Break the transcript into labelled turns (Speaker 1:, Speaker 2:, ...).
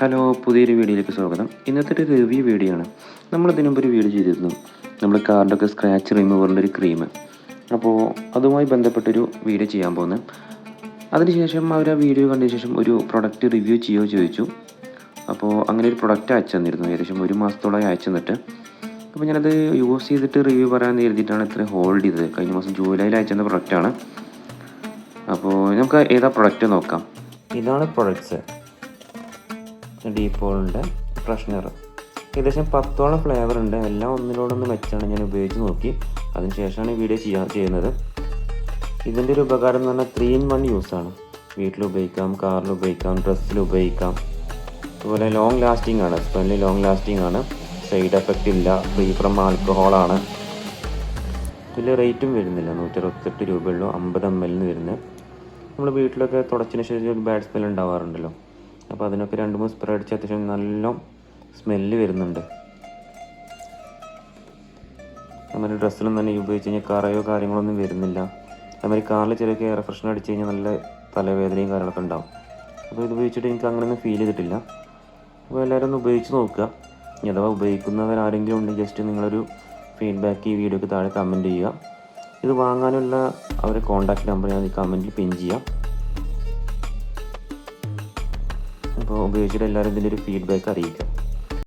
Speaker 1: Hello, പുതിയൊരു വീഡിയോയിലേക്ക് സ്വാഗതം. ഇന്നത്തെ ഒരു റിവ്യൂ വീഡിയോ ആണ്. നമ്മൾ ഇതിനു മുമ്പ് ഒരു വീഡിയോ ചെയ്തിരുന്നു, നമ്മൾ കാറിലൊക്കെ സ്ക്രാച്ച് റിമൂവറിൻ്റെ ഒരു ക്രീം. അപ്പോൾ അതുമായി ബന്ധപ്പെട്ടൊരു വീഡിയോ ചെയ്യാൻ പോകുന്നത്. അതിനുശേഷം അവർ ആ വീഡിയോ കണ്ടതിന് ശേഷം ഒരു പ്രൊഡക്റ്റ് റിവ്യൂ ചെയ്യുമോ ചോദിച്ചു. അപ്പോൾ അങ്ങനെ ഒരു പ്രൊഡക്റ്റ് അയച്ചു തന്നിരുന്നു, ഏകദേശം 1 മാസത്തോളമായി അയച്ചു തന്നിട്ട്. അപ്പോൾ ഞാനത് യൂസ് ചെയ്തിട്ട് റിവ്യൂ പറയാൻ എഴുതിയിട്ടാണ് ഇത്ര ഹോൾഡ് ചെയ്തത്. കഴിഞ്ഞ മാസം ജൂലൈയിൽ അയച്ചു തന്ന പ്രൊഡക്റ്റാണ്. അപ്പോൾ നമുക്ക് ഏതാ പ്രൊഡക്റ്റ് നോക്കാം. ഇതാണ് പ്രൊഡക്ട്സ്. ഡീപോളിൻ്റെ ഫ്രഷ്നർ ഏകദേശം 10ഓളം ഫ്ലേവർ ഉണ്ട്. എല്ലാം ഒന്നിനോടൊന്ന് മെച്ചാണ്. ഞാൻ ഉപയോഗിച്ച് നോക്കി, അതിനുശേഷമാണ് ഈ വീഡിയോ ചെയ്യുന്നത്. ഇതിൻ്റെ ഒരു ഉപകാരം എന്ന് പറഞ്ഞാൽ 3 in 1 യൂസാണ്. വീട്ടിൽ ഉപയോഗിക്കാം, കാറിൽ ഉപയോഗിക്കാം, ഡ്രസ്സിൽ ഉപയോഗിക്കാം. അതുപോലെ ലോങ് ലാസ്റ്റിംഗ് ആണ്, സ്മെല്ല് ലോങ് ലാസ്റ്റിംഗ് ആണ്, സൈഡ് എഫക്റ്റ് ഇല്ല, ഫ്രീ ഫ്രം ആൽക്കഹോളാണ്. വലിയ റേറ്റും വരുന്നില്ല, 168 രൂപയുള്ളൂ 50 ml വരുന്നത്. നമ്മൾ വീട്ടിലൊക്കെ തുടച്ചതിന് ശേഷം ഒരു ബാഡ് സ്മെൽ ഉണ്ടാവാറുണ്ടല്ലോ, അപ്പോൾ അതിനൊക്കെ 2-3 സ്പ്രേ അടിച്ച് അത്യാവശ്യം നല്ല സ്മെല്ല് വരുന്നുണ്ട്. നമ്മുടെ ഡ്രസ്സിലൊന്നും തന്നെ ഉപയോഗിച്ച് കഴിഞ്ഞാൽ കറയോ കാര്യങ്ങളൊന്നും വരുന്നില്ല. അതുമാതിരി കാറിൽ ചിലർക്ക് എയർ ഫ്രഷ്നർ അടിച്ച് കഴിഞ്ഞാൽ നല്ല തലവേദനയും കാര്യങ്ങളൊക്കെ ഉണ്ടാവും. അപ്പോൾ ഇത് ഉപയോഗിച്ചിട്ട് എനിക്ക് അങ്ങനെയൊന്നും ഫീൽ ചെയ്തിട്ടില്ല. അപ്പോൾ എല്ലാവരും ഒന്ന് ഉപയോഗിച്ച് നോക്കുക. അഥവാ ഉപയോഗിക്കുന്നവരാരെങ്കിലും ഉണ്ടെങ്കിൽ ജസ്റ്റ് നിങ്ങളൊരു ഫീഡ്ബാക്ക് ഈ വീഡിയോക്ക് താഴെ കമൻറ്റ് ചെയ്യുക. ഇത് വാങ്ങാനുള്ള അവരുടെ കോൺടാക്റ്റ് നമ്പർ ഞാൻ ഈ കമൻറ്റിൽ പിൻ ചെയ്യാം. അപ്പോൾ ഉപയോഗിച്ചിട്ട് എല്ലാവരും ഇതിൻ്റെ ഒരു ഫീഡ്ബാക്ക് അറിയിക്കാം.